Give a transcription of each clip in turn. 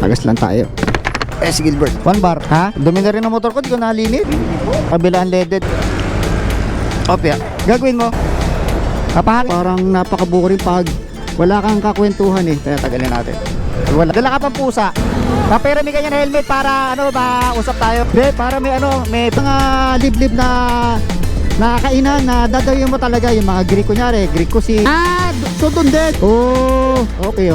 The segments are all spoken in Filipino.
Agas lang tayo. Si Gilbert. 1 bar. Ha? Dumi na rin ang motor ko. Di ko nalinit. Kabilaan leaded. Opya. Gagawin mo. Kapahal. Parang napakaburing pag wala kang kakwentuhan eh. Kaya tagalin natin. Wala. Dala ka pang pusa. Pero may ganyan helmet para ano ba usap tayo. Hindi, para may ano, may mga liblib na nakakainan na dadawin mo talaga yung mga Greek kunyari, Greek cuisine. So dun din. Oh, okay.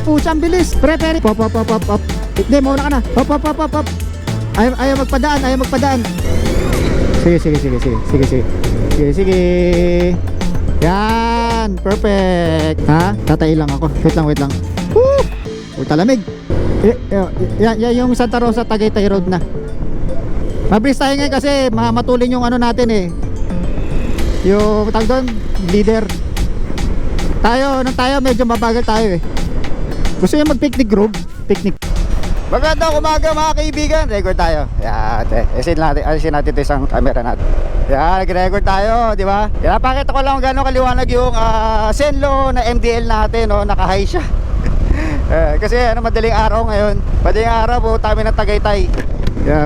Pusa, ang bilis. Pre. Pop. Hindi, mauna ka na. Pop. Ayaw magpadaan. Sige. Yan, perfect. Ha? Tatay lang ako. Wait lang. Woo! Talamig. Yan yung Santa Rosa Tagaytay Road na. Mabilis tayo ngayon kasi matulin yung ano natin eh. Yung tawag doon, leader. Tayo medyo mabagal tayo eh. Gusto niyo mag-picnic group? Picnic. Magandang umaga mga kaibigan. Record tayo. Yan, alisin natin ito isang camera natin. Yan, nag-record tayo, di ba? Yan, napakita ko lang kung gano'ng kaliwanag yung Zenlo na MDL natin, no? Naka-high siya. Kasi madaling araw ngayon. Madaling araw po kami ng Tagaytay.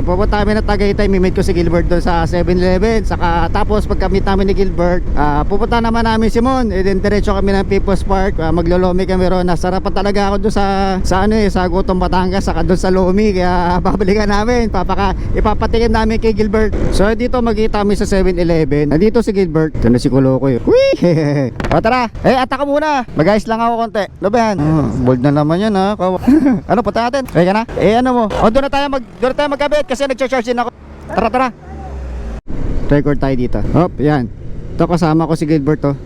Pupunta kami ng Tagaytay. Mimit ko si Gilbert doon sa 7-Eleven. Saka tapos pagka-meet namin ni Gilbert, pupunta naman namin si Mon. Then diretso kami ng People's Park. Maglolomi kami ron. Nasarapan talaga ako doon sa Gutong Batangas, saka doon sa Lomi. Kaya babalikan namin. Ipapatikim namin kay Gilbert. So dito magkita kami sa 7-Eleven. Nandito si Gilbert. Ito na si Kulokoy. Whee! O tara. Ataka muna. Mag-ayos lang ako konti. Ano ba yan? Bold na naman yan ha. Ano, punta natin? Kaya ka na? Ano mo? Doon na tayo magkabit kasi nag-charge din ako. Tara. Record tayo dito. Yan. Ito kasama ko si Gilbert to.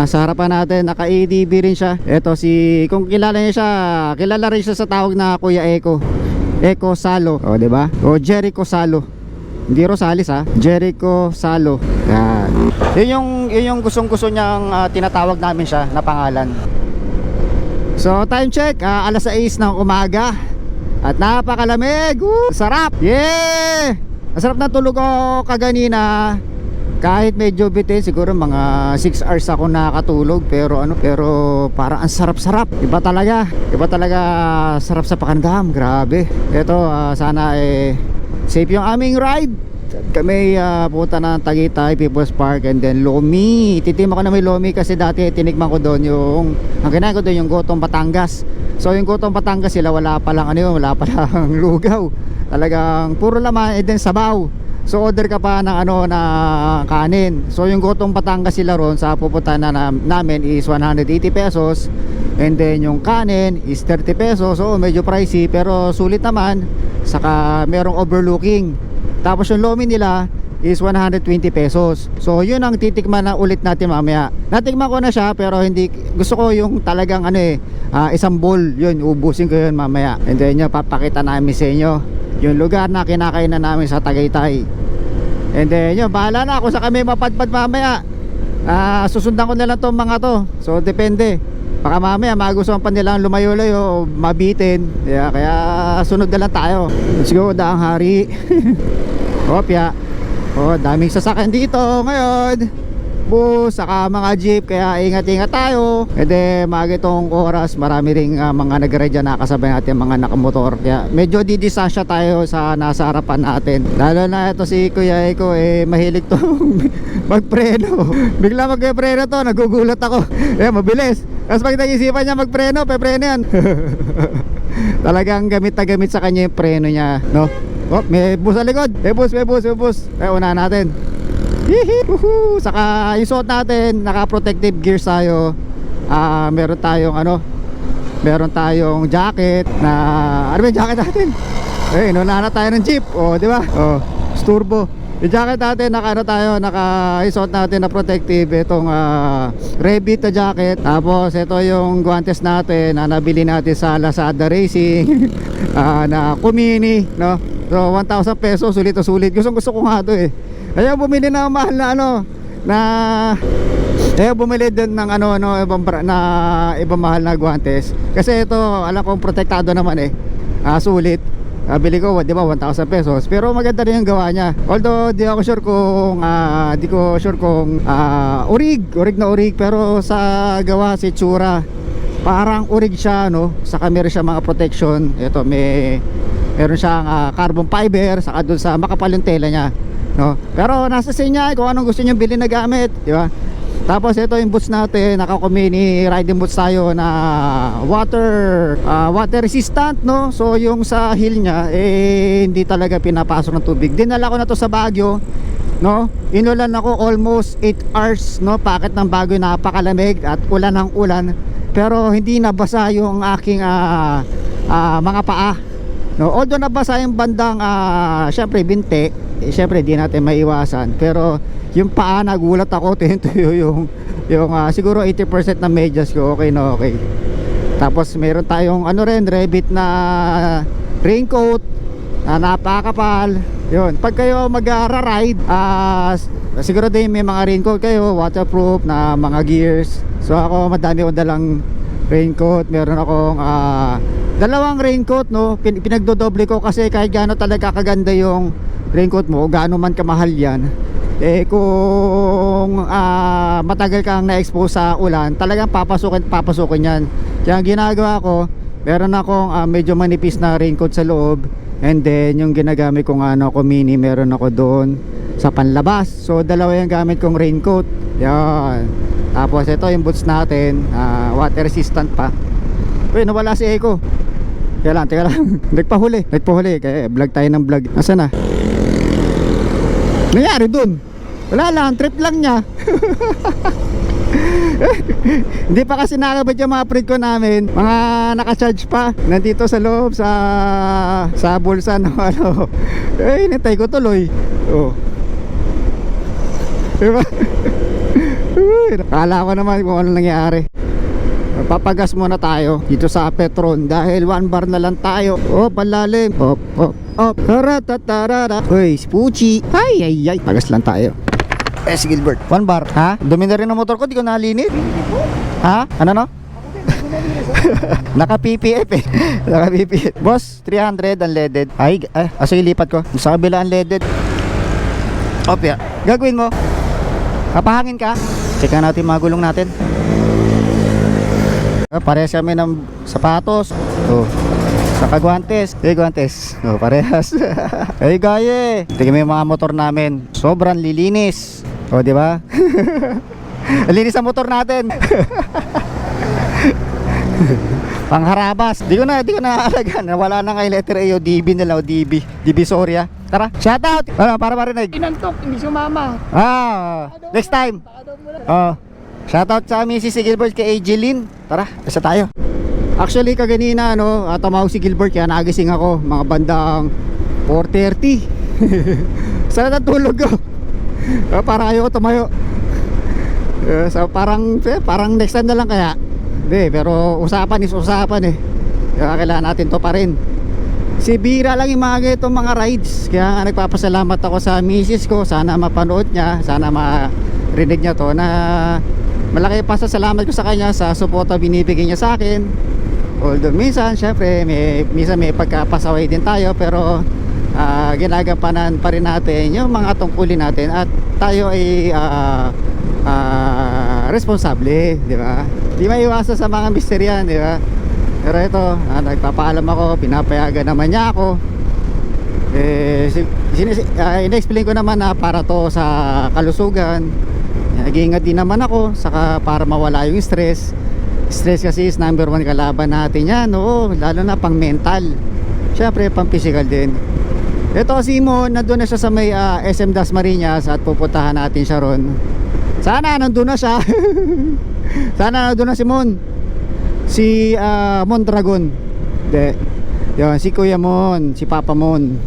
Sa harapan natin, naka-ADB rin siya. Ito kung kilala rin siya sa tawag na Kuya Eko. Eko Salo. O, diba? O, Jericho Salo. Hindi Rosales ha. Jericho Salo. Yan. Yun yung gustong-gusto niyang tinatawag namin siya na pangalan. So time check, alas 6 ng umaga. At napakalamig. Sarap. Yeah. Masarap na tulog ko kaganina. Kahit medyo bitin, siguro mga 6 hours ako nakatulog. Pero parang ang sarap-sarap. Iba talaga sarap sa pakiramdam. Grabe. Ito sana safe yung aming ride. Kami punta na Tagaytay, People's Park, and then Lomi. Titima ko na may Lomi kasi dati tinikman ko doon ang kinain ko doon yung Gotong Batangas. So yung Gotong Batangas sila wala pa lang lugaw. Talagang puro laman and then sabaw. So order ka pa ng na kanin. So yung Gotong Batangas sila ron sa pupunta na namin is 180 pesos. And then yung kanin is 30 pesos. So medyo pricey pero sulit naman. Saka merong overlooking. Tapos yung Lomi nila is 120 pesos. So yun ang titikman na ulit natin mamaya. Natikman ko na siya pero hindi gusto ko yung talagang isang bowl. Yun, ubusin ko yun mamaya. And then papakita namin sa inyo yung lugar na kinakainan namin sa Tagaytay. And then bahala na kung sa kami mapadpad mamaya. Susundan ko na lang tong mga to. So depende. Baka mamaya magustuhan pa nilang lumayo-layo o mabitin. Kaya sunod na lang tayo. Let's go, daang hari. Opya. Daming sasakyan dito ngayon. Bus, saka mga jeep. Kaya ingat-ingat tayo. E maaga itong oras, marami ring mga nag-ride dyan. Nakasabay natin mga nakamotor. Kaya medyo didistansya tayo sa nasa harapan natin. Lalo na ito si Kuya Eko, mahilig tong magpreno. Bigla magpreno to, nagugulat ako. Mabilis. Tapos pag nag-isipan niya magpreno, pepreno yan. Talagang gamit na gamit sa kanya yung preno niya, no? May bus sa likod. May bus. Unahan natin. Saka yung suot natin, naka-protective gears tayo. Meron tayong jacket na ano ba yung jacket natin? Inunahan na tayo ng jeep. Di ba? Turbo. Yung jacket natin, naka-suot natin na protective. Itong Revit na jacket. Tapos ito yung guantes natin na nabili natin sa Lazada Racing. Na Kumini, no? So 1,000 pesos, sulit na sulit. Gusto ko nga ito Ayaw bumili ng mahal ayaw bumili din ng ibang mahal na guantes. Kasi ito, alam kong protektado naman sulit. Bili ko, di ba, 1,000 pesos. Pero maganda rin yung gawa niya. Although di ko sure kung orig na orig. Pero sa gawa, si tsura parang urig siya, no? Saka meron siya mga protection. Ito, meron siyang carbon fiber, saka dun sa makapal yung tela niya, no? Pero nasa sa inyo kung anong gusto niyo bilhin na gamit, di ba? Tapos ito yung boots natin, naka-Kumini riding boots tayo na water resistant, no? So yung sa heel niya hindi talaga pinapasok ng tubig. Dinala ko na to sa Baguio, no? Inulan ako almost 8 hours, no? Packet ng Baguio, napakalamig at ulan ng ulan, pero hindi nabasa yung aking mga paa, no? Although nabasa yung bandang syempre binte, syempre di natin maiwasan, pero yung paa nagulat ako, tinutuyo yung siguro 80% ng medyas ko, okay na okay. Tapos meron tayong rin, Revit na raincoat na napakapal. Yun, pag kayo mag-ride, siguro din may mga raincoat kayo, waterproof na mga gears. So ako madami akong dalang raincoat. Meron akong dalawang raincoat, no? Pinagdodoble ko kasi kahit gaano talaga kaganda yung raincoat mo, gaano man kamahal yan, kung matagal kang na-expose sa ulan, talagang papasukin yan. Kaya ang ginagawa ko, meron akong medyo manipis na raincoat sa loob, and then yung ginagamit kong Kumini, meron ako doon sa panlabas. So dalawa yung gamit kong raincoat. Yan. Tapos ito yung boots natin, water resistant pa. Uy, nawala si Eko. Teka lang nagpahuli, kaya vlog tayo ng vlog. Nasaan na? Nangyari dun? Wala lang, trip lang niya. Hindi pa kasi nakabit yung mga print ko namin. Mga naka-charge pa. Nandito sa loob sa bulsa ng hinintay ko tuloy. Oh. Diba? Akala ko naman kung ano nangyari. Papagas muna tayo dito sa Petron dahil 1 bar na lang tayo. Oh, palalim. Op. Taratatara. Uy, si Puchi. Ay. Pagas lang tayo. Si Gilbert. 1 bar. Ha? Dumi na rin ang motor ko, di ko nalinit. Ha? Ano no? Naka-PPF eh. Naka-PPF. Boss, 300 unleaded. Sige, lipat ko. Sa kabila unleaded. Opya. Gagawin mo. Kapahangin ka. Check natin mga gulong natin. Parehas kami ng sapatos. Oh. Saka guantes. Guantes. Oh, parehas. Gaye. Tingnan mo yung mga motor namin. Sobrang lilinis. Oh, di ba? Linis ang motor natin. Pangharabas. Di ko na alagaan. Wala na kay letter A o DB na lang o DB. Divisoria. Tara, shout out. Para marinig. Inantok, hindi sumama. Next time. Oh. Shoutout sa Mrs. si Gilbert kay Angeline. Tara, isa tayo. Actually kaganina tumawag si Gilbert kaya nagising ako mga bandang 4:30. Sana natulog ko. Parang ayoko tumayo. So parang next time na lang kaya. Hindi, pero usapan eh. Kaya kailangan natin to pa rin. Si Bira lang yung mga itong mga rides. Kaya nga nagpapasalamat ako sa Mrs. ko. Sana mapanood niya, sana marinig niya to na malaki pa sa salamat ko sa kanya sa suporta binibigay niya sa akin. Although minsan syempre minsan may pagkapasaway din tayo, pero ginagampanan pa rin natin yung mga tungkulin natin at tayo ay responsable, di ba? Di maiwasan sa mga misteryan, di ba? Pero ito, nagpapaalam ako, pinapayagan naman niya ako. In-explain ko naman na para to sa kalusugan. Nag-iingat din naman ako, saka para mawala yung stress. Stress kasi is number 1 kalaban natin yan. Oo, lalo na pang mental. Syempre pang physical din. Ito si Mon, nandun na siya sa may SM Dasmariñas at pupuntahan natin siya ron. Sana nandun na siya. Sana nandun na si Mon. Si Mondragon. Yun, si Kuya Mon, si Papa Mon.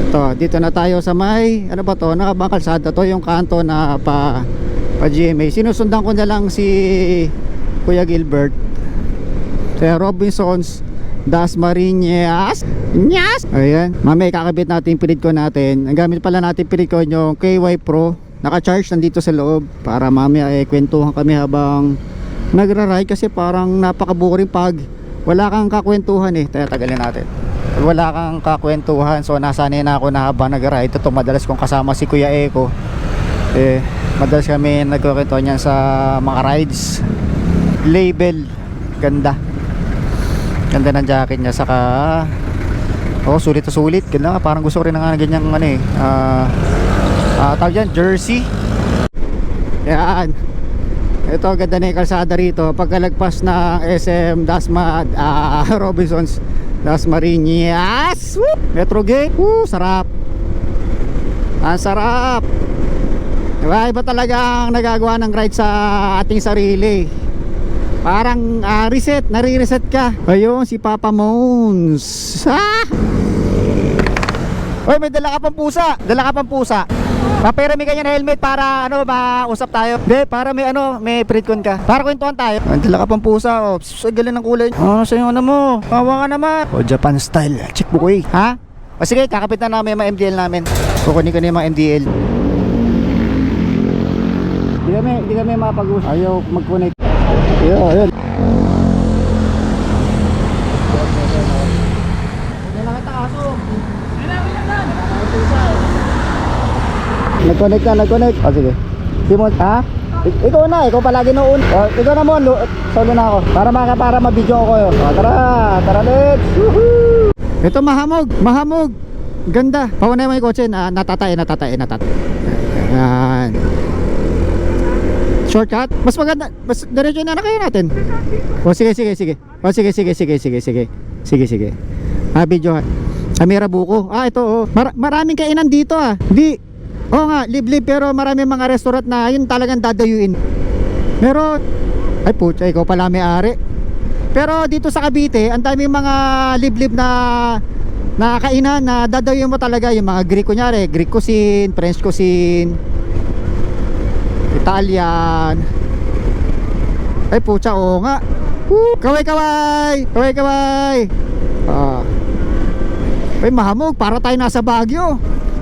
Ito, dito na tayo sa may ano ba to? Nakabang kalsada to, yung kanto na pa GMA. Sinusundan ko na lang si Kuya Gilbert sa Robinsons Dasmariñas. Ayan, mamaya kakabit natin yung pilit ko natin. Ang gamit pala natin pilit ko yung KY Pro. Naka-charge nandito sa loob para mamaya kwentuhan kami habang nagra-ride, kasi parang napaka-boring pag wala kang kakwentuhan tagalin natin. Pag wala kang kakwentuhan, so nasanay na ako na habang nagra-ride. Ito madalas kong kasama si Kuya Eko. Madalas kami nagkukwentuhan yan sa mga rides. label. Ganda. Ganda ng jacket niya. Saka sulit na sulit. Ganda nga. Parang gusto ko rin ng ganyang ano eh. Tawag yan, jersey. Yan. Ito, ganda na yung kalsada rito. Pagkalagpas ng SM Dasma, Robinsons Dasmariñas, Metro Gate. Sarap. Ang sarap. Diba? Iba talagang nagagawa ng ride sa ating sarili. Parang reset, nare-reset ka. Ayun, si Papa Mons. Uy, may dala ka pang pusa. Dala ka pang pusa. Papirami ka niya ng helmet para mausap tayo. Hindi, para may pritcon ka. Para kwentuhan tayo. May dala ka pang pusa. Galing ng kulay. Sa'yo mo. Kawa ka naman. Japan style. Check bukoy. Ha? Sige, kakapit na namin yung mga MDL namin. Kukunin ko na yung mga MDL. Hindi kami mapag-usap. Ayaw mag-connect. Ayun. Nag-connect. Sige. Simon, ha? Ikaw palagi noon. Ikaw na mo, solo na ako. Para ma-video ko yun. Tara, let's. Woohoo! Ito mahamog. Ganda. Pawanay mo yung kotse, natatay. Yan. Shortcut? Mas maganda. Mas diretso na kayo natin. Sige. Sige. Video. Amira Buko. Ito. Maraming kainan dito Di. Nga, liblib pero maraming mga restaurant na yun talagang dadayuin. Meron. Ay putya, ikaw pala may-ari. Pero dito sa Cavite, ang daming mga liblib na kainan na dadayuin mo talaga. Yung mga Greek, kunyari, Greek cuisine, French cuisine, Italian. Ay putya, nga. Kaway. Ay mahamog, para tayo nasa Baguio.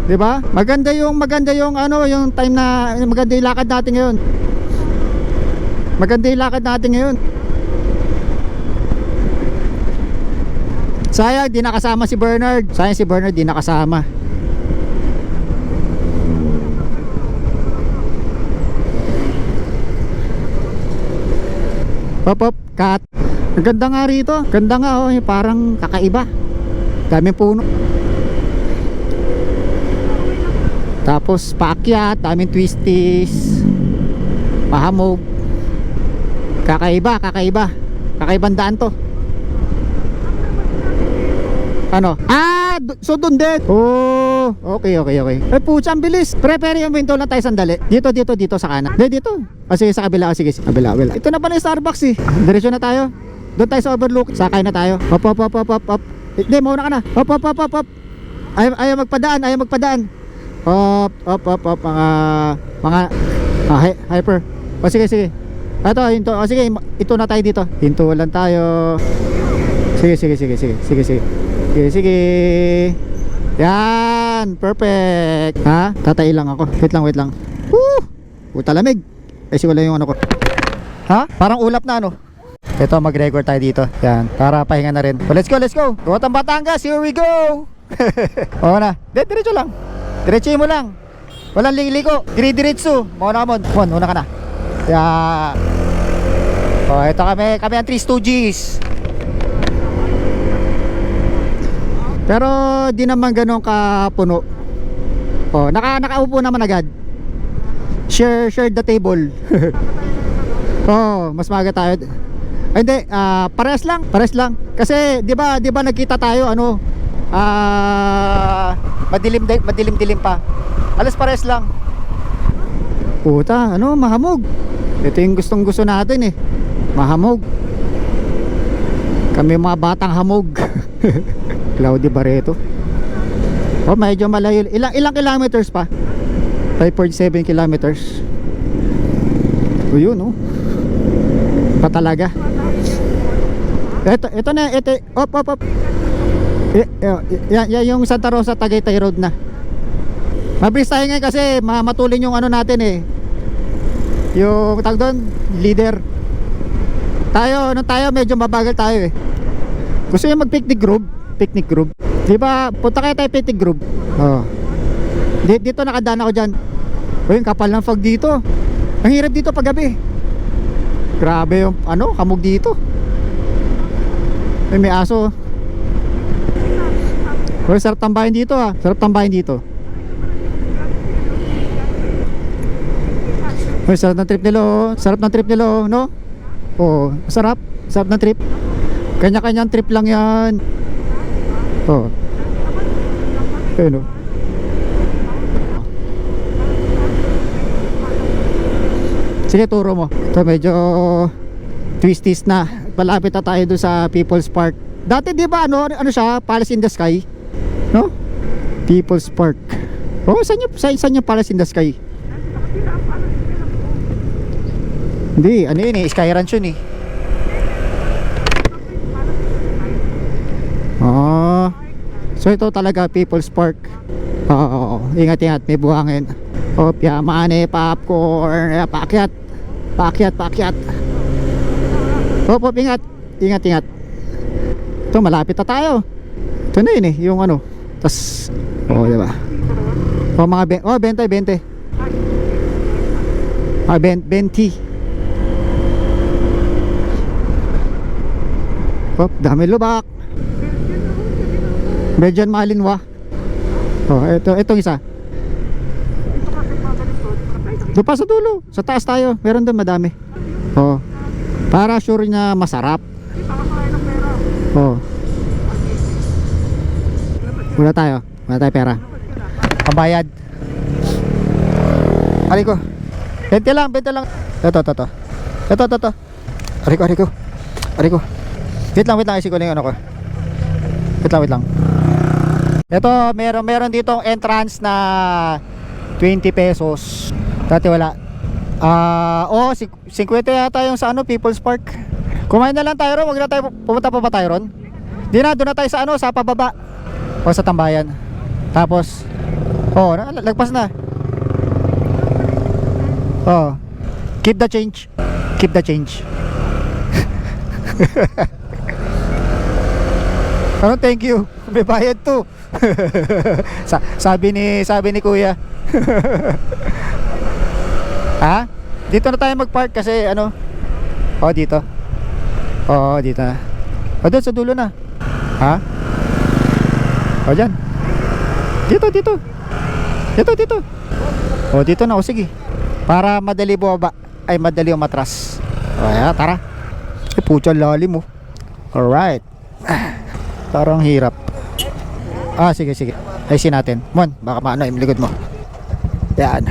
'Di ba? Maganda yung yung time na maganda yung lakad natin ngayon. Sayang di nakasama si Bernard. Di nakasama. Pop, cut. Ang ganda nga rito. Ganda nga parang kakaiba. Daming puno. Tapos paakyat, daming twisties. Mahamog. Kakaiba. Kakaibang daan to. So dun din. Okay. Ay putya, ang bilis. Prepare yung window lang tayo sandali. Dito sa kanan. Dito. Sige, sa kabila. Sige. Kabila. Ito na pala yung Starbucks Diretso na tayo. Doon tayo sa overlook. Sakay na tayo. Hop. Hindi, mauna ka na. Hop. Ayaw magpadaan. Hop. Mga hyper. Sige. Hinto. Sige, ito na tayo dito. Hinto lang tayo. Sige. Yan, perfect. Tatay lang ako. Wait lang. Talamig. Wala yung ko. Parang ulap na Ito, mag-record tayo dito. Yan, para pahinga na rin. Let's go. Rotang Batangas, here we go. Na. Diretso lang. Diretso mo lang. Walang liliko. Diretso. Mauna ka mo. Una ka na. Yan. Ito kami ang 3 Stooges. Pero di naman ganun kapuno. Nakaupo naman agad. Share the table. Mas maaga tayo. Ay, hindi, pares lang. Kasi 'di ba nagkita tayo madilim pa. Alas pares lang. Puta, mahamog. Ito yung gustong-gusto natin Mahamog. Kami mga batang hamog. Cloudy Barreto. Medyo malayo. Ilang kilometers pa? 5.7 kilometers. Yun pa talaga. Ito na. Op. Yan yung Santa Rosa Tagaytay Road na. Mabilis tayo ngayon kasi matulin yung natin yung tag doon, leader. Tayo medyo mabagal tayo Gusto nyo mag-picnic group. Di ba, punta kayo tayo picnic group. Dito nakadaan ako dyan. Yung kapal ng fog dito. Ang hirap dito pag gabi. Grabe yung ano, kamog dito. May aso. Uy, sarap tambahin dito ah. Sarap tambahin dito. Uy, sarap ng trip nila oh. Sarap ng trip nila oh, no? Oo, sarap. Sarap ng trip. Kanya-kanyang trip lang yan. Oo. Ayun oh. Sige, turo mo. Ito medyo twisties na. Palapit na tayo doon sa People's Park. Dati di ba ano siya? Palace in the Sky? No? People's Park. Oh, saan yung Palace in the Sky? Hindi, ano yun eh, Sky Ranch yun eh. Oh. So ito talaga People's Park. Oo, ingat-ingat, may buhangin. Opya, mane, popcorn, paakyat. Paakyat. Hop, ingat. Ingat. Ito, malapit na tayo. Ito na yun eh, yung ano. Tas, diba? Mga 20. Ah, 20. Hop, dami lubak. Medyan malinwa. Itong isa. Doon pa sa dulo, sa taas tayo. Meron doon madami. Para sure na masarap. Wala tayo pera. Pambayad. Ariko. 20 lang. Ito. Ariko. Wait lang, isip ko lang yung ano ko. Wait lang. Ito, meron ditong entrance na 20 pesos. Dati wala. 50 yata yung sa ano, People's Park. Kumain na lang tayo ron, wag na tayo pumunta pa ba tayo ron? Doon na tayo sa ano, sa pababa. O sa tambayan. Tapos lagpas na. Keep the change. Ano, thank you. May bayad to. sabi ni Kuya. Ha? Dito na tayo mag-park kasi ano? Dito. Dito na. Doon sa dulo na. Ha? Diyan. Dito. Dito na. Sige. Para madali bumaba. Ay, madali umatras. Tara. Pucha, lalim mo. Alright. Parang hirap. Sige. Ayusin natin. Mon, baka maano yung likod mo. Yan.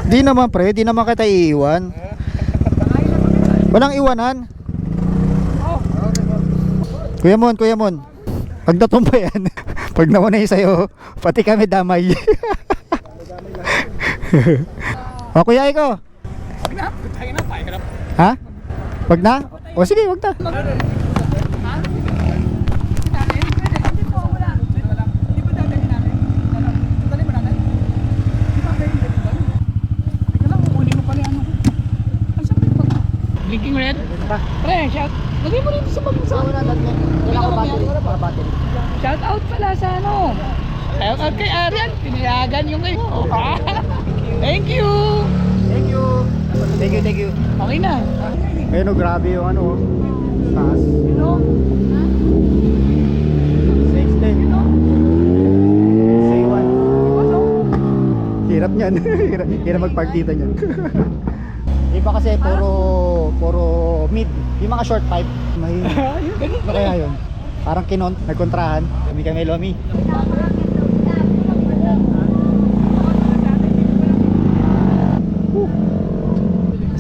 Di naman kita iiwan. Walang iwanan. Kuya Mon. Pag natumpa yan, pag namunay sa'yo, pati kami damay. Kuya Iko. Ha? Wag na? Sige, wag na. Blinking red? Pre, shout. Lagay mo dito sa pag-usawa na natin. Wala battery. Shout out pala sa ano. Shout out kay Arian. Pinayagan yung eh. Thank you. Okay na. Ayun, grabe yung ano. Taas. Say one. Hirap niyan. Hirap mag-park dito niyan. Iba kasi puro mid. Yung mga short pipe. Ano kaya yun? Parang nagkontrahan. Kami Lomi.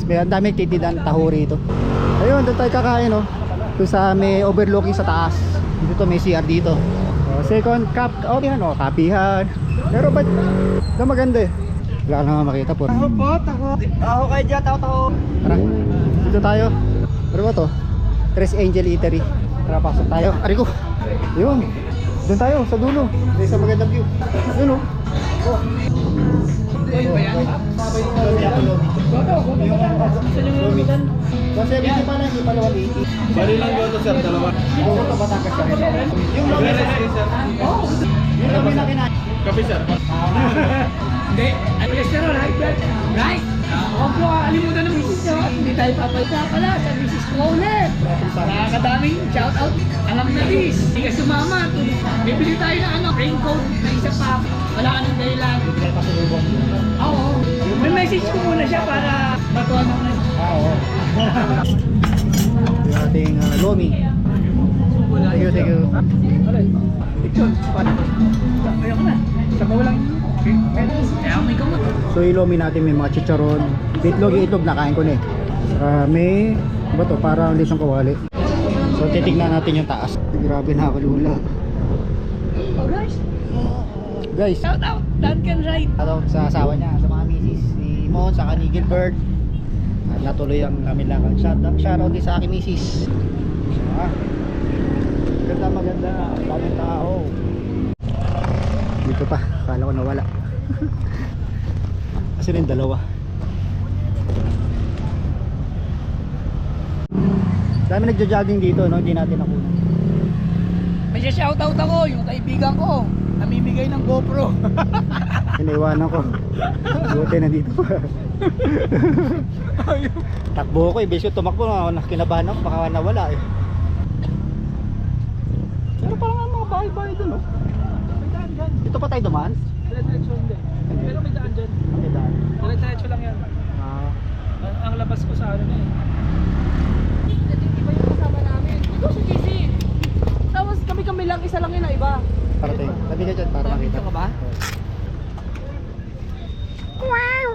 May ang dami titidan taho rito. Ayun, doon tayo kakain doon sa may overlooking sa taas. Dito may CR dito. Second cup, yan kapihan. Pero ba't maganda eh. Wala ka naman makita po. Taho kayo dyan, taho. Tara, dito tayo. Ano ba to? Tres Angel Eatery. Tara, pasok tayo. Ariko. Yun. Doon tayo, sa dulo. May isang magandang view. Yun Ayun ba yan? Kasi hindi pala, hindi pala 180. Bali lang goto sir, dalawa. Goto Batangas ka rin. Yung lomi na Kape sir. Hindi. Cholesterol, high blood. Right? Huwag nyo kakalimutan ng misis nyo at hindi tayo papalita pala sa misis ko ulit. Nakakadaming shoutout. Alam na bis. Hindi ka sumama. Bibili tayo ng raincoat na isa pa. Wala ka ng dahilan. Oo. May message ko muna siya para matuwa naman. Oo. Yung ating lomi. Thank you, thank you. Picture. Ayoko na. Saka walang... Kaya may gamot. So yung lomi natin may mga chicharon. Itlog, yung itlog nakain ko na eh. Saka may, ba to, parang lisong kawali. So titignan natin yung taas. Grabe nakakalula. Oh guys. Guys, Shout out. Duncan Wright. shoutout sa asawa niya, sa mga misis ni Mon, saka ni Gilbert. At natuloy ang kami lakad. Shoutout din sa aking misis. Ganda, maganda. Daming tao. Dito pa, akala ko nawala. Kasi rin dalawa. Dami nagja-jogging dito, no? Hindi natin nakunan. May shoutout ako, yung kaibigan ko. Namimigay ng GoPro. Iniwanan ko. Buti na dito pa. Takbo ko, ibig ko tumakbo, kinabahan ako, baka nawala eh. Pero parang ang mga bahay-bahay dun, no? May daan dyan. Dito pa tayo dumaan? Diretso hindi. Pero may daan dyan. Okay, daan. Diretso lang yan. Ah, Ang labas ko sa ano na eh. Iba yung kasama namin. Ito si JC. Tapos kami lang, isa lang yun na iba. parating. Tabi ka dyan para makita. Dito ka ba? Oo.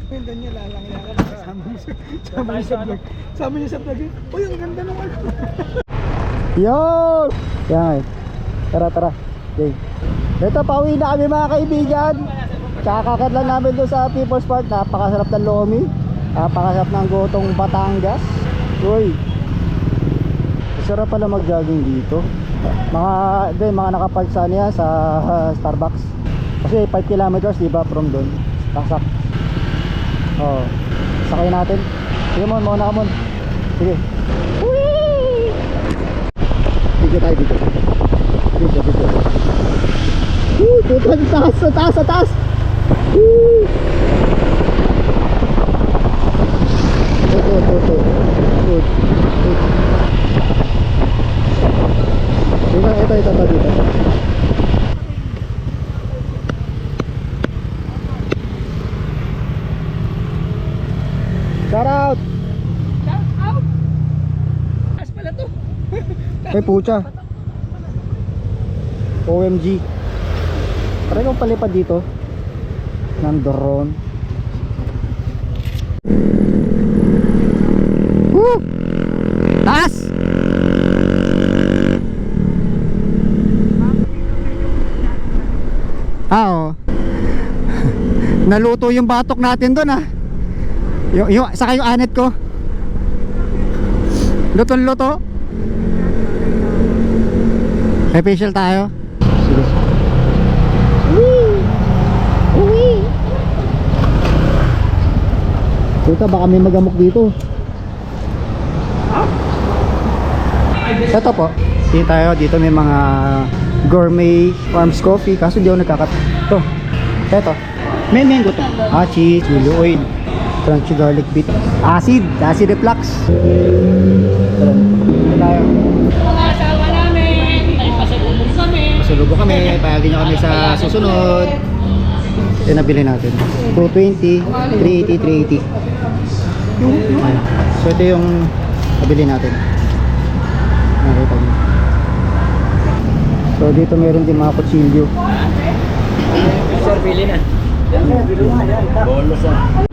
Yung ganyan lalang yan. Sama niyo sa vlog. Sama niyo sa vlog. Uy, ang ganda naman. Yo! Yan. Tara, tara. Okay. Ito, pauwi na kami mga kaibigan. Kakakit lang namin doon sa People's Park. Napakasarap ng lomi. Napakasarap ng gotong Batangas. Uy. Masarap pala mag-jogging dito. Mga nakapark sa niya sa Starbucks. Kasi 5 kilometers diba from doon. Taksak. Oh. Sakay natin. Sige mon, mauna ka mon. Sige. Whee! Dito tayo dito. Dito. Dito sa taas. Woo! Ito. Good. Ito dito. Shout out! Shout out! Taas pala to. Ay pucha. OMG. Try kong palipad dito ng drone. Woo! Taas! Oo. Naluto yung batok natin doon ah. Saka yung anet ko. Luto-luto. May facial tayo. Sige. Uwi. Puta, baka may magamok dito. Ito po. Dito may mga gourmet farms coffee. Kaso di ako nagkakat. Ito. Mango to. Cheese, chili oil, crunchy garlic beet. Acid reflux. Ito tayo. Mga asawa namin, ay pasalubong kami. Sulubo kami, payagin nyo kami sa susunod. Ito nabili natin 220, 380, 380. Ayan. So ito yung nabili natin. Nakita nyo. So dito meron din mga kutsilyo. Sir, pili na. Bolos ah.